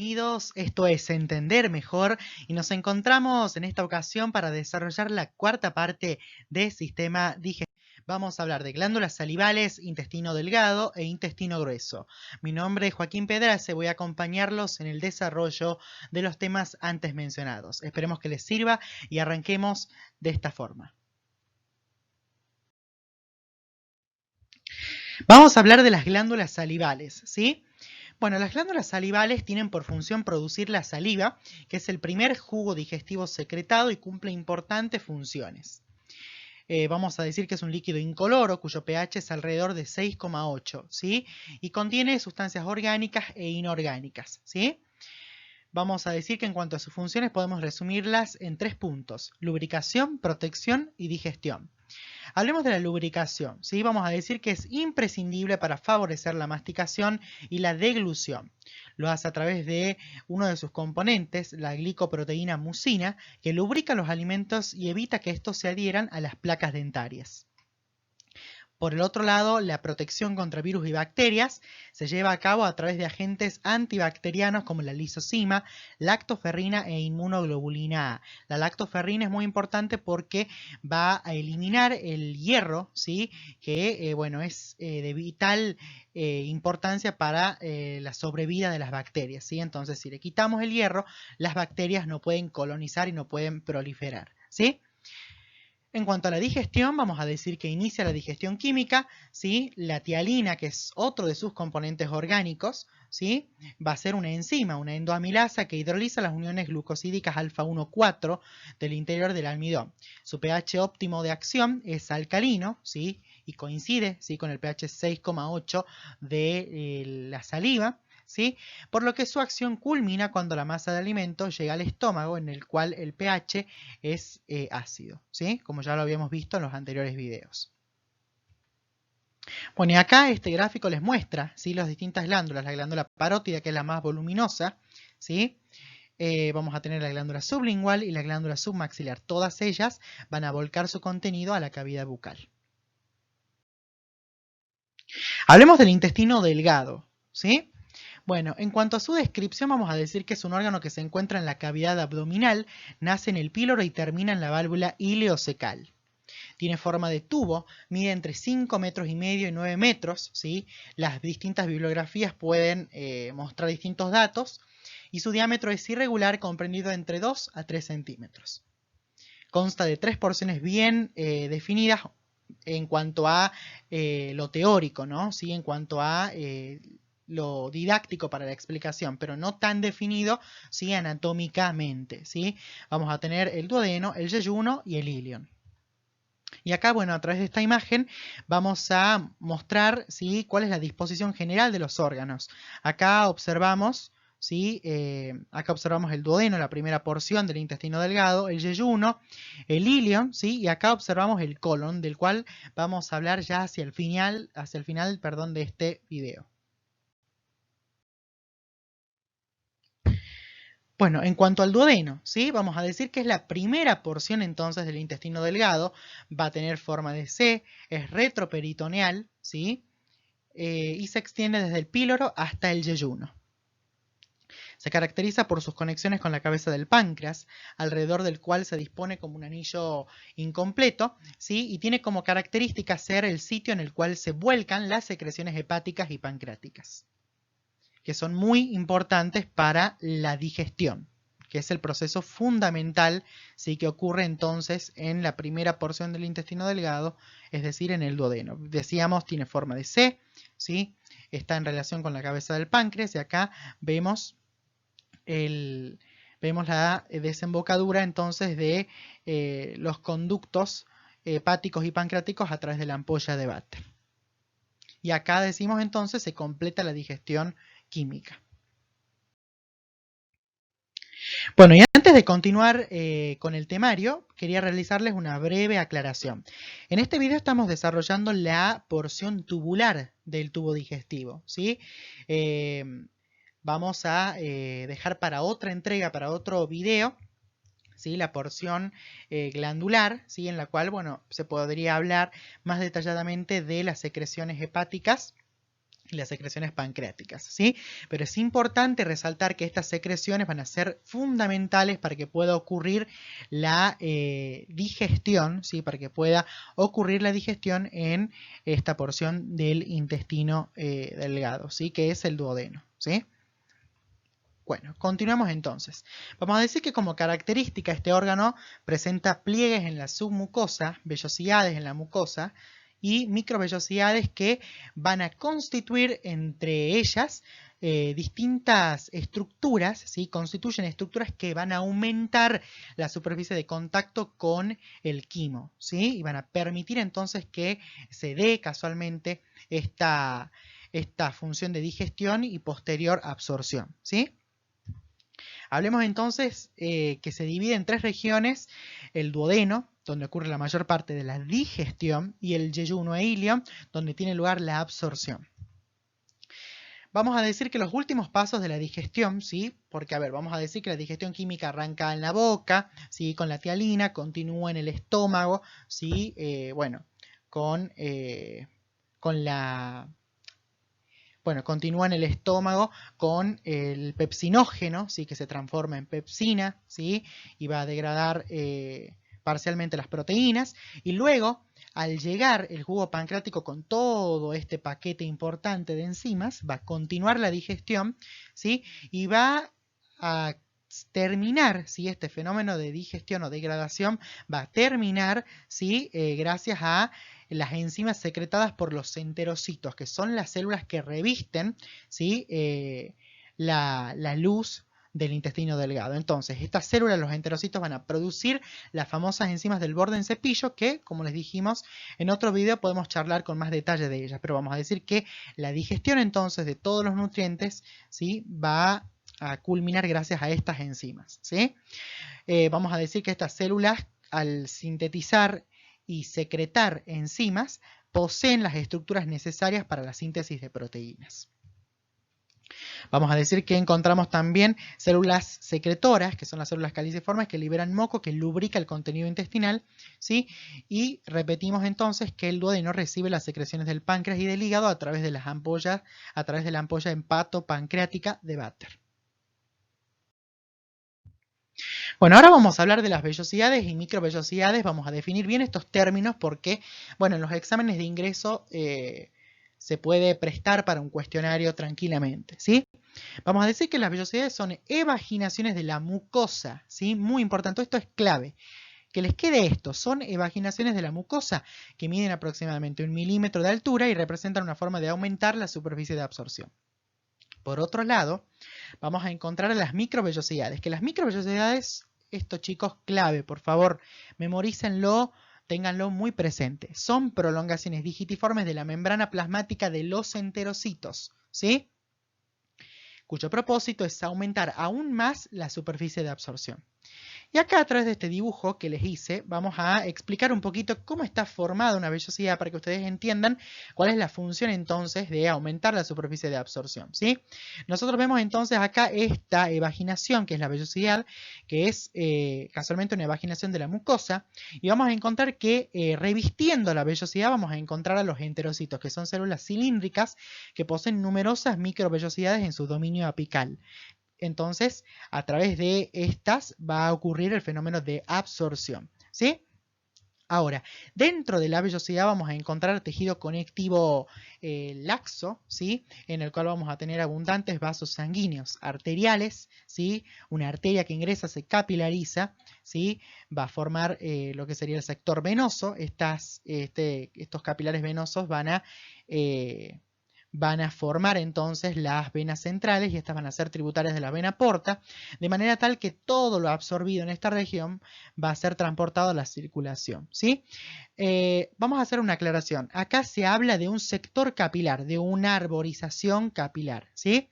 Bienvenidos, esto es Entender Mejor y nos encontramos en esta ocasión para desarrollar la cuarta parte del sistema digestivo. Vamos a hablar de glándulas salivales, intestino delgado e intestino grueso. Mi nombre es Joaquín Pedraza y voy a acompañarlos en el desarrollo de los temas antes mencionados. Esperemos que les sirva y arranquemos de esta forma. Vamos a hablar de las glándulas salivales, ¿sí? Bueno, las glándulas salivales tienen por función producir la saliva, que es el primer jugo digestivo secretado y cumple importantes funciones. Vamos a decir que es un líquido incoloro cuyo pH es alrededor de 6,8, ¿sí? Y contiene sustancias orgánicas e inorgánicas, ¿sí? Vamos a decir que en cuanto a sus funciones podemos resumirlas en 3 puntos: lubricación, protección y digestión. Hablemos de la lubricación, ¿sí? Vamos a decir que es imprescindible para favorecer la masticación y la deglución. Lo hace a través de uno de sus componentes, la glicoproteína mucina, que lubrica los alimentos y evita que estos se adhieran a las placas dentarias. Por el otro lado, la protección contra virus y bacterias se lleva a cabo a través de agentes antibacterianos como la lisozima, lactoferrina e inmunoglobulina A. La lactoferrina es muy importante porque va a eliminar el hierro, ¿sí? Que bueno, es de vital importancia para la sobrevida de las bacterias, ¿sí? Entonces, si le quitamos el hierro, las bacterias no pueden colonizar y no pueden proliferar, ¿sí? En cuanto a la digestión, vamos a decir que inicia la digestión química, ¿sí? La tialina, que es otro de sus componentes orgánicos, ¿sí? Va a ser una enzima, una endoamilasa que hidroliza las uniones glucosídicas alfa 1,4 del interior del almidón. Su pH óptimo de acción es alcalino, ¿sí? Y coincide, ¿sí? Con el pH 6,8 de la saliva, ¿sí? Por lo que su acción culmina cuando la masa de alimento llega al estómago, en el cual el pH es ácido, ¿sí? Como ya lo habíamos visto en los anteriores videos. Bueno, y acá este gráfico les muestra, ¿sí? Las distintas glándulas. La glándula parótida, que es la más voluminosa, ¿sí? Vamos a tener la glándula sublingual y la glándula submaxilar. Todas ellas van a volcar su contenido a la cavidad bucal. Hablemos del intestino delgado, ¿sí? Bueno, en cuanto a su descripción, vamos a decir que es un órgano que se encuentra en la cavidad abdominal, nace en el píloro y termina en la válvula ileocecal. Tiene forma de tubo, mide entre 5,5 metros y 9 metros, ¿sí? Las distintas bibliografías pueden mostrar distintos datos y su diámetro es irregular, comprendido entre 2 a 3 centímetros. Consta de 3 porciones bien definidas en cuanto a lo teórico, ¿no? ¿Sí? En cuanto a lo didáctico para la explicación, pero no tan definido, ¿sí? Anatómicamente, ¿sí? Vamos a tener el duodeno, el yeyuno y el ilion. Y acá, bueno, a través de esta imagen vamos a mostrar, ¿sí? Cuál es la disposición general de los órganos. Acá observamos, ¿sí? Acá observamos el duodeno, la primera porción del intestino delgado, el yeyuno, el ilion, ¿sí? Y acá observamos el colon, del cual vamos a hablar ya hacia el final, perdón, de este video. Bueno, en cuanto al duodeno, ¿sí? Vamos a decir que es la primera porción entonces del intestino delgado, va a tener forma de C, es retroperitoneal, ¿sí? Y se extiende desde el píloro hasta el yeyuno. Se caracteriza por sus conexiones con la cabeza del páncreas, alrededor del cual se dispone como un anillo incompleto, ¿sí? Y tiene como característica ser el sitio en el cual se vuelcan las secreciones hepáticas y pancreáticas, que son muy importantes para la digestión, que es el proceso fundamental, ¿sí? Que ocurre entonces en la primera porción del intestino delgado, es decir, en el duodeno. Decíamos, tiene forma de C, ¿sí? Está en relación con la cabeza del páncreas y acá vemos la desembocadura entonces de los conductos hepáticos y pancreáticos a través de la ampolla de Vater. Y acá decimos entonces se completa la digestión química. Bueno, y antes de continuar con el temario, quería realizarles una breve aclaración. En este video estamos desarrollando la porción tubular del tubo digestivo, ¿sí? Vamos a dejar para otra entrega, para otro video, ¿sí? La porción glandular, ¿sí? En la cual, bueno, se podría hablar más detalladamente de las secreciones hepáticas y las secreciones pancreáticas, ¿sí? Pero es importante resaltar que estas secreciones van a ser fundamentales para que pueda ocurrir la digestión, ¿sí? Para que pueda ocurrir la digestión en esta porción del intestino delgado, ¿sí? Que es el duodeno, ¿sí? Bueno, continuamos entonces. Vamos a decir que como característica este órgano presenta pliegues en la submucosa, vellosidades en la mucosa y microvellosidades que van a constituir entre ellas distintas estructuras, ¿sí? Constituyen estructuras que van a aumentar la superficie de contacto con el quimo, ¿sí? Y van a permitir entonces que se dé casualmente esta función de digestión y posterior absorción, ¿sí? Hablemos entonces que se divide en tres regiones: el duodeno, donde ocurre la mayor parte de la digestión, y el yeyuno e ilion, donde tiene lugar la absorción. Vamos a decir que los últimos pasos de la digestión, ¿sí? Porque, a ver, vamos a decir que la digestión química arranca en la boca, ¿sí? Con la tialina, continúa en el estómago, ¿sí? Bueno, con la... Bueno, continúa en el estómago con el pepsinógeno, ¿sí? Que se transforma en pepsina, ¿sí? Y va a degradar parcialmente las proteínas. Y luego, al llegar el jugo pancreático con todo este paquete importante de enzimas, va a continuar la digestión, ¿sí? Y va a terminar, ¿sí? Este fenómeno de digestión o degradación va a terminar, ¿sí? Gracias a las enzimas secretadas por los enterocitos, que son las células que revisten, ¿sí? La luz del intestino delgado. Entonces, estas células, los enterocitos, van a producir las famosas enzimas del borde en cepillo que, como les dijimos, en otro video podemos charlar con más detalle de ellas, pero vamos a decir que la digestión entonces de todos los nutrientes, ¿sí? Va a culminar gracias a estas enzimas, ¿sí? Vamos a decir que estas células, al sintetizar y secretar enzimas, poseen las estructuras necesarias para la síntesis de proteínas. Vamos a decir que encontramos también células secretoras, que son las células caliciformes, que liberan moco, que lubrica el contenido intestinal, ¿sí? Y repetimos entonces que el duodeno recibe las secreciones del páncreas y del hígado a través de las ampollas, a través de la ampolla hepatopancreática de Vater. Bueno, ahora vamos a hablar de las vellosidades y microvellosidades. Vamos a definir bien estos términos porque, bueno, en los exámenes de ingreso se puede prestar para un cuestionario tranquilamente, ¿sí? Vamos a decir que las vellosidades son evaginaciones de la mucosa, ¿sí? Muy importante, esto es clave. Que les quede esto, son evaginaciones de la mucosa que miden aproximadamente 1 milímetro de altura y representan una forma de aumentar la superficie de absorción. Por otro lado, vamos a encontrar las microvellosidades, que las microvellosidades, esto chicos, clave, por favor, memorícenlo, ténganlo muy presente. Son prolongaciones digitiformes de la membrana plasmática de los enterocitos, ¿sí? Cuyo propósito es aumentar aún más la superficie de absorción. Y acá a través de este dibujo que les hice vamos a explicar un poquito cómo está formada una vellosidad para que ustedes entiendan cuál es la función entonces de aumentar la superficie de absorción, ¿sí? Nosotros vemos entonces acá esta evaginación que es la vellosidad, que es casualmente una evaginación de la mucosa, y vamos a encontrar que revistiendo la vellosidad vamos a encontrar a los enterocitos, que son células cilíndricas que poseen numerosas microvellosidades en su dominio apical. Entonces, a través de estas va a ocurrir el fenómeno de absorción, ¿sí? Ahora, dentro de la vellosidad vamos a encontrar tejido conectivo laxo, ¿sí? En el cual vamos a tener abundantes vasos sanguíneos arteriales, ¿sí? Una arteria que ingresa se capilariza, ¿sí? Va a formar lo que sería el sector venoso. Estos capilares venosos van a formar entonces las venas centrales y estas van a ser tributarias de la vena porta, de manera tal que todo lo absorbido en esta región va a ser transportado a la circulación, ¿sí? Vamos a hacer una aclaración. Acá se habla de un sector capilar, de una arborización capilar, ¿sí?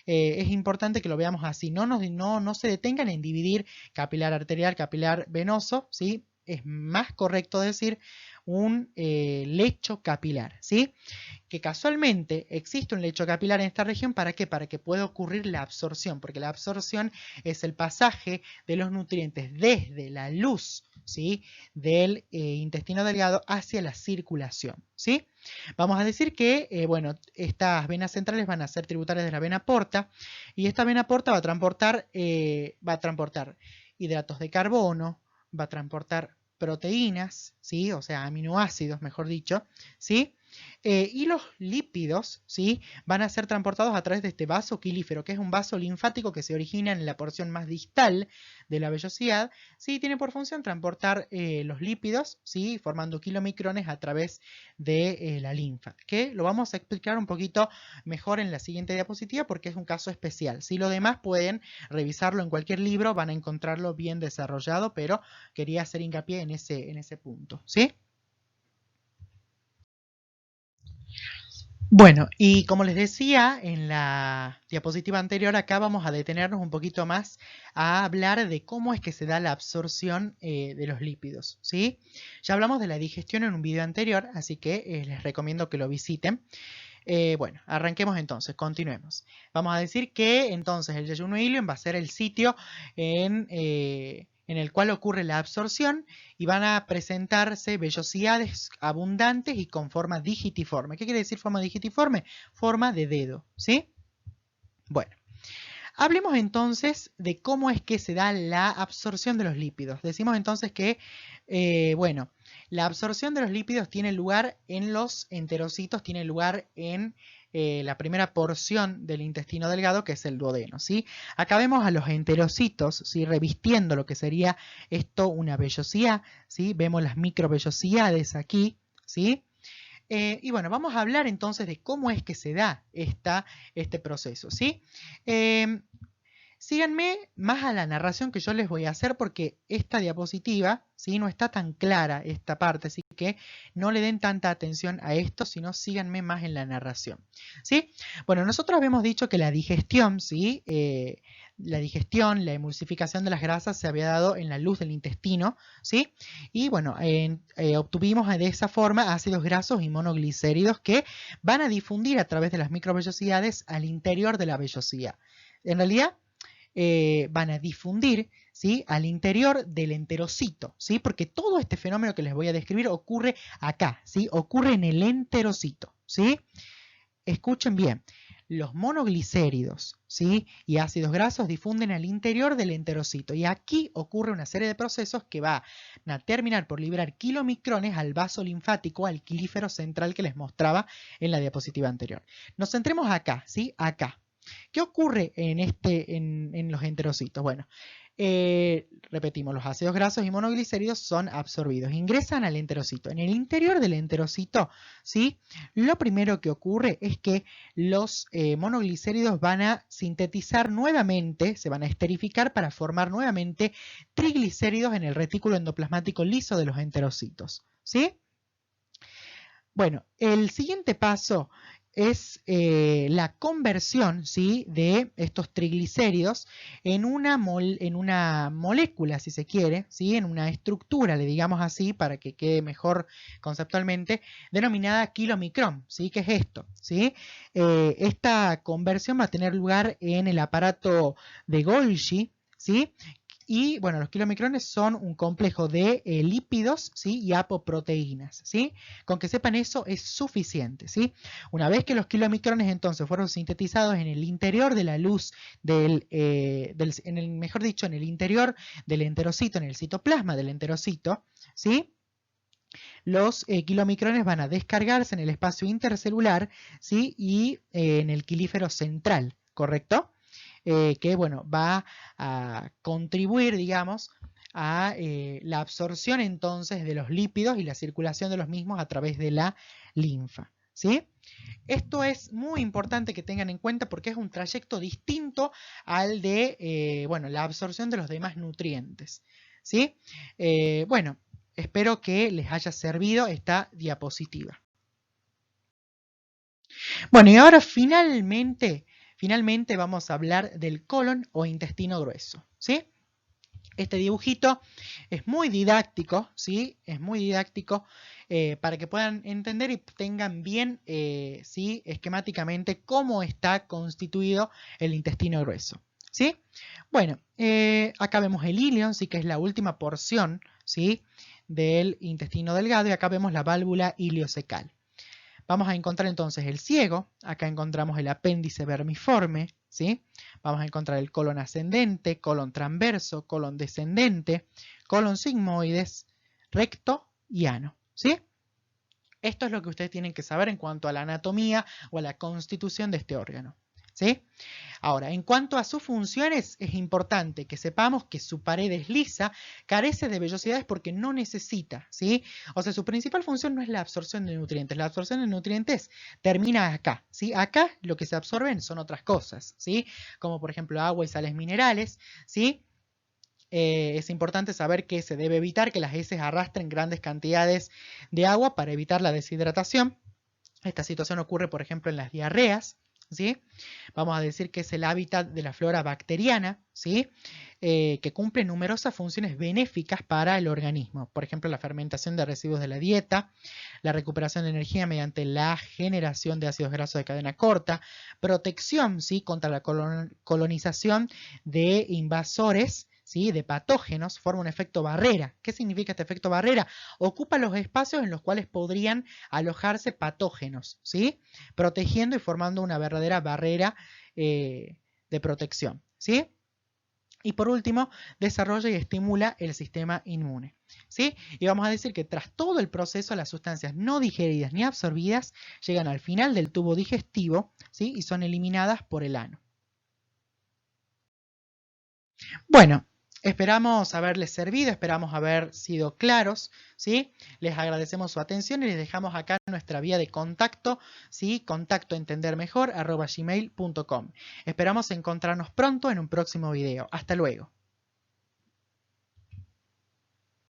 Es importante que lo veamos así. No se detengan en dividir capilar arterial, capilar venoso, ¿sí? es más correcto decir un lecho capilar, ¿sí? Que casualmente existe un lecho capilar en esta región, ¿para qué? Para que pueda ocurrir la absorción, porque la absorción es el pasaje de los nutrientes desde la luz, ¿sí? Del intestino delgado hacia la circulación, ¿sí? Vamos a decir que, bueno, estas venas centrales van a ser tributarias de la vena porta, y esta vena porta va a transportar hidratos de carbono, va a transportar proteínas, ¿sí? O sea, aminoácidos, mejor dicho, ¿sí? Y los lípidos, ¿sí? Van a ser transportados a través de este vaso quilífero, que es un vaso linfático que se origina en la porción más distal de la vellosidad, ¿sí? Tiene por función transportar los lípidos, ¿sí? Formando kilomicrones a través de la linfa, que lo vamos a explicar un poquito mejor en la siguiente diapositiva porque es un caso especial. Si lo demás pueden revisarlo en cualquier libro, van a encontrarlo bien desarrollado, pero quería hacer hincapié en ese punto, ¿sí? Bueno, y como les decía en la diapositiva anterior, acá vamos a detenernos un poquito más a hablar de cómo es que se da la absorción de los lípidos, ¿sí? Ya hablamos de la digestión en un video anterior, así que les recomiendo que lo visiten. Bueno, arranquemos entonces, continuemos. Vamos a decir que entonces el yeyuno ilion va a ser el sitio en el cual ocurre la absorción y van a presentarse vellosidades abundantes y con forma digitiforme. ¿Qué quiere decir forma digitiforme? Forma de dedo, ¿sí? Bueno. Hablemos entonces de cómo es que se da la absorción de los lípidos. Decimos entonces que, bueno, la absorción de los lípidos tiene lugar en los enterocitos, tiene lugar en la primera porción del intestino delgado, que es el duodeno, ¿sí? Acá vemos a los enterocitos, ¿sí? Revistiendo lo que sería esto una vellosidad, ¿sí? Vemos las microvellosidades aquí, ¿sí? Y bueno, vamos a hablar entonces de cómo es que se da este proceso, ¿sí? Síganme más a la narración que yo les voy a hacer porque esta diapositiva, ¿sí? No está tan clara esta parte, así que no le den tanta atención a esto, sino síganme más en la narración, ¿sí? Bueno, nosotros habíamos dicho que la digestión, ¿sí? La digestión, la emulsificación de las grasas se había dado en la luz del intestino, ¿sí? Y bueno, obtuvimos de esa forma ácidos grasos y monoglicéridos que van a difundir a través de las microvellosidades al interior de la vellosidad. En realidad, van a difundir, ¿sí? Al interior del enterocito, ¿sí? Porque todo este fenómeno que les voy a describir ocurre acá, ¿sí? Ocurre en el enterocito, ¿sí? Escuchen bien, los monoglicéridos, ¿sí? Y ácidos grasos difunden al interior del enterocito y aquí ocurre una serie de procesos que van a terminar por liberar kilomicrones al vaso linfático, al quilífero central que les mostraba en la diapositiva anterior. Nos centremos acá, ¿sí? Acá. ¿Qué ocurre en los enterocitos? Bueno, repetimos, los ácidos grasos y monoglicéridos son absorbidos, ingresan al enterocito. En el interior del enterocito, ¿sí? Lo primero que ocurre es que los monoglicéridos van a sintetizar nuevamente, se van a esterificar para formar nuevamente triglicéridos en el retículo endoplasmático liso de los enterocitos, ¿sí? Bueno, el siguiente paso es la conversión, ¿sí? De estos triglicéridos en una molécula, si se quiere, ¿sí? En una estructura, le digamos así, para que quede mejor conceptualmente, denominada kilomicrón, ¿sí? ¿Qué es esto? ¿Sí? Esta conversión va a tener lugar en el aparato de Golgi, ¿sí? Y bueno, los kilomicrones son un complejo de lípidos, ¿sí? Y apoproteínas, ¿sí? Con que sepan eso es suficiente, ¿sí? Una vez que los kilomicrones entonces fueron sintetizados en el interior de la luz mejor dicho, en el interior del enterocito, en el citoplasma del enterocito, ¿sí? Los kilomicrones van a descargarse en el espacio intercelular, ¿sí? Y en el quilífero central, ¿correcto? Que bueno, va a contribuir, digamos, a la absorción entonces de los lípidos y la circulación de los mismos a través de la linfa, ¿sí? Esto es muy importante que tengan en cuenta porque es un trayecto distinto al de, bueno, la absorción de los demás nutrientes, ¿sí? Bueno, espero que les haya servido esta diapositiva. Bueno, y ahora finalmente vamos a hablar del colon o intestino grueso, ¿sí? Este dibujito es muy didáctico, ¿sí? Es muy didáctico para que puedan entender y tengan bien, ¿sí? Esquemáticamente cómo está constituido el intestino grueso, ¿sí? Bueno, acá vemos el ilion, sí, que es la última porción, ¿sí? Del intestino delgado, y acá vemos la válvula iliocecal. Vamos a encontrar entonces el ciego, acá encontramos el apéndice vermiforme, ¿sí? Vamos a encontrar el colon ascendente, colon transverso, colon descendente, colon sigmoides, recto y ano, ¿sí? Esto es lo que ustedes tienen que saber en cuanto a la anatomía o a la constitución de este órgano, ¿sí? Ahora, en cuanto a sus funciones, es importante que sepamos que su pared es lisa, carece de vellosidades porque no necesita, ¿sí? O sea, su principal función no es la absorción de nutrientes. La absorción de nutrientes termina acá, ¿sí? Acá lo que se absorben son otras cosas, ¿sí? Como por ejemplo agua y sales minerales, ¿sí? Es importante saber que se debe evitar que las heces arrastren grandes cantidades de agua para evitar la deshidratación. Esta situación ocurre, por ejemplo, en las diarreas, ¿sí? Vamos a decir que es el hábitat de la flora bacteriana, ¿sí? Que cumple numerosas funciones benéficas para el organismo. Por ejemplo, la fermentación de residuos de la dieta, la recuperación de energía mediante la generación de ácidos grasos de cadena corta, protección, ¿sí? Contra la colonización de invasores, ¿sí? De patógenos, forma un efecto barrera. ¿Qué significa este efecto barrera? Ocupa los espacios en los cuales podrían alojarse patógenos, ¿sí? Protegiendo y formando una verdadera barrera de protección, ¿sí? Y por último, desarrolla y estimula el sistema inmune, ¿sí? Y vamos a decir que tras todo el proceso, las sustancias no digeridas ni absorbidas llegan al final del tubo digestivo, ¿sí? Y son eliminadas por el ano. Bueno, esperamos haberles servido, esperamos haber sido claros, ¿sí? Les agradecemos su atención y les dejamos acá nuestra vía de contacto, ¿sí? contactoentendermejor@gmail.com. Esperamos encontrarnos pronto en un próximo video. Hasta luego.